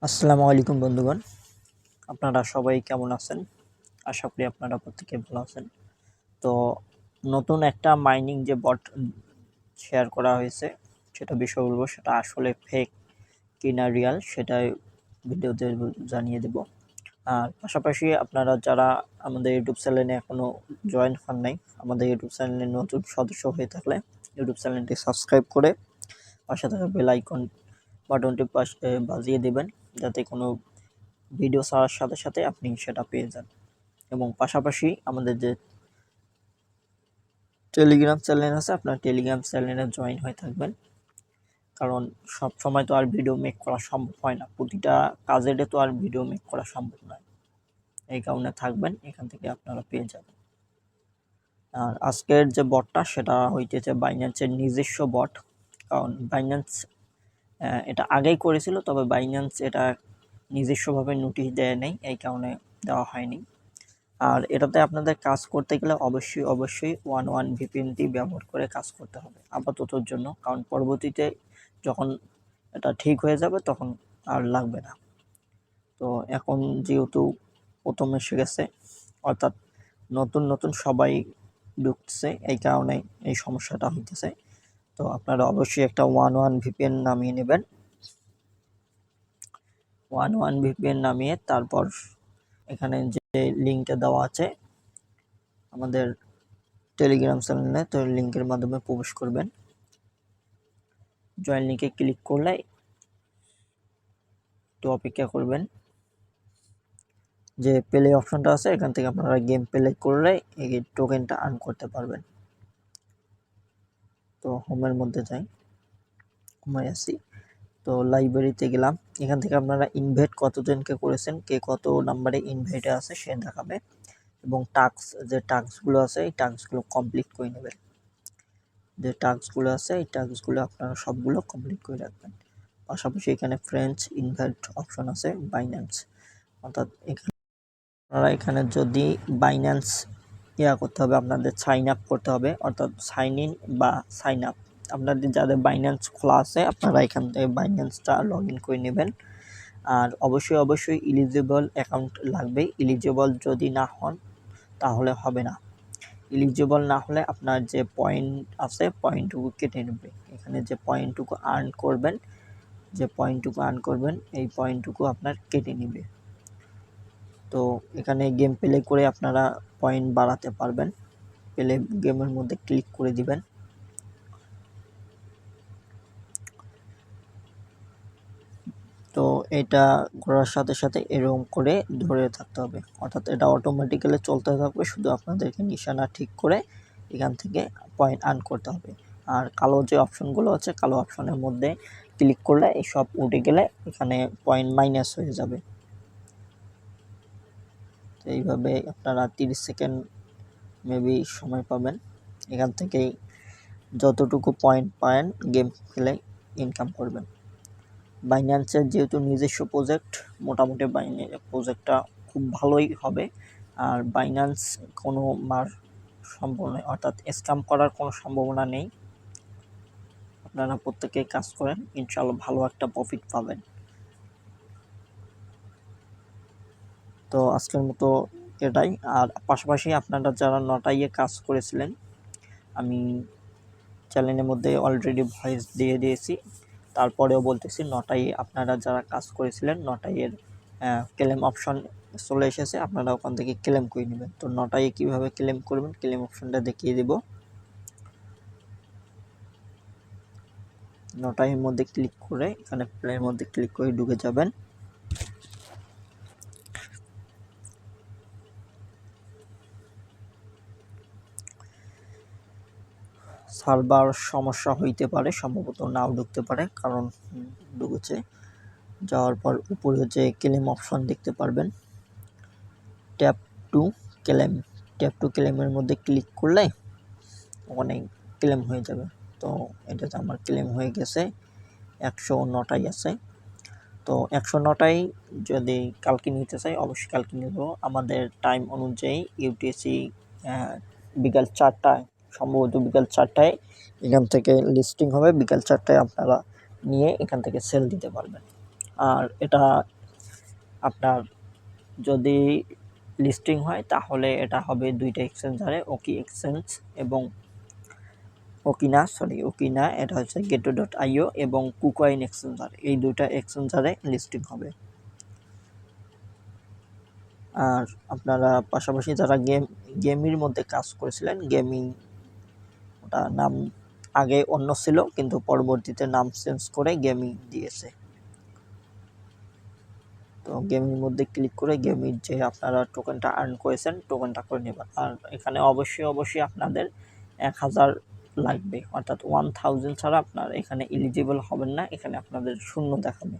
আসসালামু আলাইকুম বন্ধুগণ, আপনারা সবাই কেমন আছেন? আশা করি আপনারা প্রত্যেকে ভালো আছেন। তো নতুন একটা মাইনিং যে বট শেয়ার করা হয়েছে, সেটা বিষয় বলবো। সেটা আসলে ফেক কিনা রিয়াল, সেটাই ভিডিওতে জানিয়ে দেব। আর পাশাপাশি আপনারা যারা আমাদের ইউটিউব চ্যানেলে এখনও জয়েন হন নাই, আমাদের ইউটিউব চ্যানেলে নতুন সদস্য হয়ে থাকলে ইউটিউব চ্যানেলটি সাবস্ক্রাইব করে পাশে থাকা বেল আইকন বাটনটি পাশে বাজিয়ে দেবেন, যাতে কোনো ভিডিও ছাড়ার সাথে সাথে আপনি সেটা পেয়ে যান। এবং পাশাপাশি আমাদের যে টেলিগ্রাম চ্যানেল আছে, আপনার টেলিগ্রাম চ্যানেলে জয়েন হয়ে থাকবেন, কারণ সব সময় তো আর ভিডিও মেক করা সম্ভব হয় না, প্রতিটা কাজেরে তো আর ভিডিও মেক করা সম্ভব নয়। এই কারণে থাকবেন, এখান থেকে আপনারা পেয়ে যাবেন। আর আজকের যে বটটা, সেটা হইতেছে বাইন্যান্সের নিজস্ব বট। কারণ বাইন্যান্স এটা আগেই করেছিল, তবে বাইন্যান্স এটা নিজস্বভাবে নোটিশ দেয় নাই, এই কারণে দেওয়া হয়নি। আর এটাতে আপনাদের কাজ করতে গেলে অবশ্যই 1 VPNটি ব্যবহার করে কাজ করতে হবে আপাততর জন্য, কারণ পরবর্তীতে যখন এটা ঠিক হয়ে যাবে তখন আর লাগবে না। তো এখন যেহেতু প্রথম এসে গেছে, অর্থাৎ নতুন সবাই ঢুকছে, এই কারণে এই সমস্যাটা হইতেছে। তো আপনারা অবশ্যই একটা 1 VPN নামিয়ে নেবেন। 1 VPN নামিয়ে তারপর এখানে যে লিঙ্কটা দেওয়া আছে আমাদের টেলিগ্রাম চ্যানেলে, তো লিঙ্কের মাধ্যমে প্রবেশ করবেন। জয়েন লিঙ্কে ক্লিক করলে একটু অপেক্ষা করবেন। যে প্লে অপশনটা আছে, এখান থেকে আপনারা গেম প্লে করলে এই টোকেনটা আর্ন করতে পারবেন। তো হোমের মধ্যে যাই, হোমে আসি, তো লাইব্রেরিতে গেলাম। এখান থেকে আপনারা ইনভাইট কতজনকে করেছেন, কে কত নাম্বারে ইনভাইটে আছে সে দেখাবে, এবং যে টাস্কগুলো আছে এই টাস্কগুলো কমপ্লিট করে নেবেন। যে টাস্কগুলো আছে এই টাস্কগুলো আপনারা সবগুলো কমপ্লিট করে রাখবেন। পাশাপাশি এখানে ফ্রেন্ডস ইনভাইট অপশন আছে বাইন্যান্স, অর্থাৎ আপনারা এখানে যদি বাইন্যান্স করতে হবে, আপনাদের সাইন আপ করতে হবে, অর্থাৎ সাইন ইন বা সাইন আপ। আপনাদের যাদের বাইন্যান্স খোলা আছে, আপনারা এখান থেকে বাইন্যান্সটা লগ ইন করে নেবেন। আর অবশ্যই ইলিজিবল অ্যাকাউন্ট লাগবে। ইলিজিবল যদি না হন তাহলে হবে না। ইলিজিবল না হলে আপনার যে পয়েন্ট আছে পয়েন্টটুকু কেটে নেবে। এখানে যে পয়েন্টটুকু আর্ন করবেন এই পয়েন্টটুকু আপনার কেটে নেবে। তো এখানে গেম প্লে করে আপনারা পয়েন্ট বাড়াতে পারবেন। প্লে গেমের মধ্যে ক্লিক করে দিবেন। তো এটা করার সাথে সাথে এরকম করে ধরে থাকতে হবে, অর্থাৎ এটা অটোমেটিক্যালি চলতে থাকবে, শুধু আপনাদেরকে নিশানা ঠিক করে এখান থেকে পয়েন্ট আর্ন করতে হবে। আর কালো যে অপশনগুলো আছে, কালো অপশনের মধ্যে ক্লিক করলে এইসব উঠে গেলে এখানে পয়েন্ট মাইনাস হয়ে যাবে। তো এইভাবে আপনারা 30 সেকেন্ড মেবি সময় পাবেন। এখান থেকেই যতটুকু পয়েন্ট পান গেম খেলে ইনকাম করবেন। বাইন্যান্সের যেহেতু নিজস্ব প্রজেক্ট, মোটামুটি প্রজেক্টটা খুব ভালোই হবে। আর বাইন্যান্স কোনো সম্ভব নয়, অর্থাৎ স্ক্যাম করার কোনো সম্ভাবনা নেই। আপনারা প্রত্যেকেই কাজ করেন, ইনশাআল্লাহ ভালো একটা প্রফিট পাবেন। তো আজকের মতো এটাই। আর পাশাপাশি আপনারা যারা নটাইয়ে কাজ করেছিলেন, আমি চ্যানেলের মধ্যে অলরেডি ভয়েস দিয়ে দিয়েছি, তারপরেও বলতেছি, নটাই আপনারা যারা কাজ করেছিলেন, নটাইয়ের ক্লেম অপশন চলে এসেছে, আপনারা ওখান থেকে ক্লেম করে নেবেন। তো নটাই কীভাবে ক্লেম করবেন, ক্লেম অপশনটা দেখিয়ে দেব। নটাইয়ের মধ্যে ক্লিক করে এখানে প্লের মধ্যে ক্লিক করে ঢুকে যাবেন। সার্ভার সমস্যা হইতে পারে, সম্ভবত নাও ঢুকতে পারে, কারণ ঢুকেছে। যাওয়ার পর উপরে যে ক্লেম অপশন দেখতে পারবেন, ট্যাপ টু ক্লেমের মধ্যে ক্লিক করলে ওখানে ক্লেম হয়ে যাবে। তো এটাতে আমার ক্লেম হয়ে গেছে, 109টাই আছে। তো 109টাই যদি কালকে নিতে চাই, অবশ্যই কালকে নেব। আমাদের টাইম অনুযায়ী ইউটিসি বিকাল 4টায়, সম্ভবত বিকাল 4টায় এখান থেকে লিস্টিং হবে। বিকাল 4টায় আপনারা নিয়ে এখান থেকে সেল দিতে পারবেন। আর এটা আপনার যদি লিস্টিং হয় তাহলে এটা হবে দুইটা এক্সচেঞ্জারে, ওকি এক্সচেঞ্জ এবং ওকিনা, এটা হচ্ছে geto.io এবং কুকয়েন এক্সচেঞ্জার, এই দুইটা এক্সচেঞ্জারে লিস্টিং হবে। আর আপনারা পাশাপাশি যারা গেমের মধ্যে কাজ করেছিলেন, গেমিং ওটা নাম আগে অন্য ছিল কিন্তু পরবর্তীতে নাম চেঞ্জ করে গেমিং দিয়েছে। তো গেমের মধ্যে ক্লিক করে গেমের যে আপনারা টোকেনটা আর্ন করেছেন টোকেনটা করে নেবেন। আর এখানে অবশ্যই আপনাদের 1000 লাগবে, অর্থাৎ 1000 ছাড়া আপনার এখানে এলিজিবল হবেন না, এখানে আপনাদের শূন্য দেখাবে।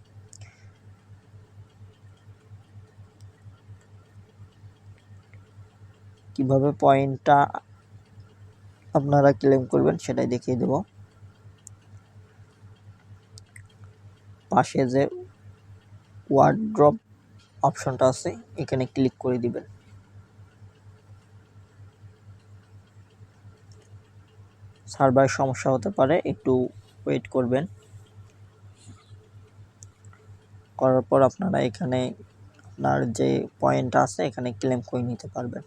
কিভাবে পয়েন্টটা আপনারা ক্লেম করবেন সেটাই দেখিয়ে দেব। পাশে যে ওয়ার্ড্রপ অপশনটা আছে এখানে ক্লিক করে দিবেন। সার্ভার সমস্যা হতে পারে, একটু ওয়েট করবেন। করার পর আপনারা এখানে আপনার যে পয়েন্ট আছে এখানে ক্লেম করে নিতে পারবেন।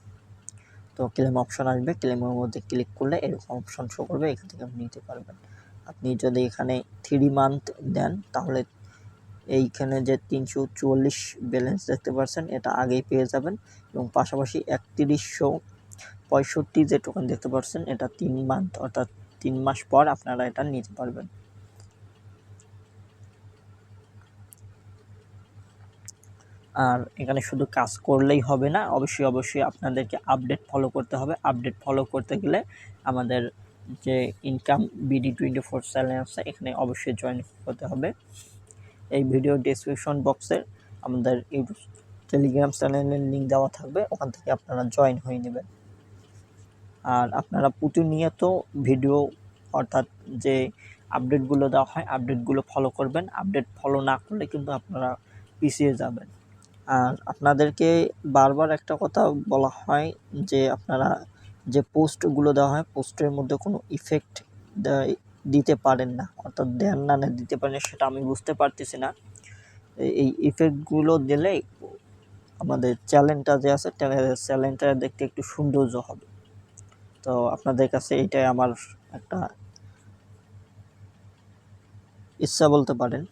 তো ক্লেম অপশন আসবে, ক্লেমের মধ্যে ক্লিক করলে এরকম অপশন শো করবে, এখান থেকে আপনি নিতে পারবেন। আপনি যদি এখানে 3 মান্থ দেন তাহলে এইখানে যে 344 ব্যালেন্স দেখতে পাচ্ছেন এটা আগেই পেয়ে যাবেন, এবং পাশাপাশি 3165 যে টোকেন দেখতে পাচ্ছেন এটা 3 মান্থ অর্থাৎ 3 মাস পর আপনারা এটা নিতে পারবেন। আর এখানে শুধু কাজ করলেই হবে না, অবশ্যই আপনাদেরকে আপডেট ফলো করতে হবে। আপডেট ফলো করতে গেলে আমাদের যে ইনকাম BD24 চ্যানেল আছে এখানে অবশ্যই জয়েন হতে হবে। এই ভিডিও ডেসক্রিপশন বক্সে আমাদের ইউটিউব টেলিগ্রাম চ্যানেলের লিঙ্ক দেওয়া থাকবে, ওখান থেকে আপনারা জয়েন হয়ে নেবেন। আর আপনারা প্রতিনিয়ত ভিডিও অর্থাৎ যে আপডেটগুলো দেওয়া হয় আপডেটগুলো ফলো করবেন। আপডেট ফলো না করলে কিন্তু আপনারা পিছিয়ে যাবেন। আর আপনাদেরকে বারবার একটা কথা বলা হয় যে আপনারা যে পোস্টগুলো দেওয়া হয় পোস্টের মধ্যে কোনো ইফেক্ট দিতে পারেন না, অর্থাৎ দেন না দিতে পারেন সেটা আমি বুঝতে পারতেছি না। এই ইফেক্টগুলো দিলে আমাদের চ্যানেলটা যে আছে চ্যানেলটা দেখতে একটু সৌন্দর্য হবে। তো আপনাদের কাছে এইটাই আমার একটা ইচ্ছা বলতে পারেন।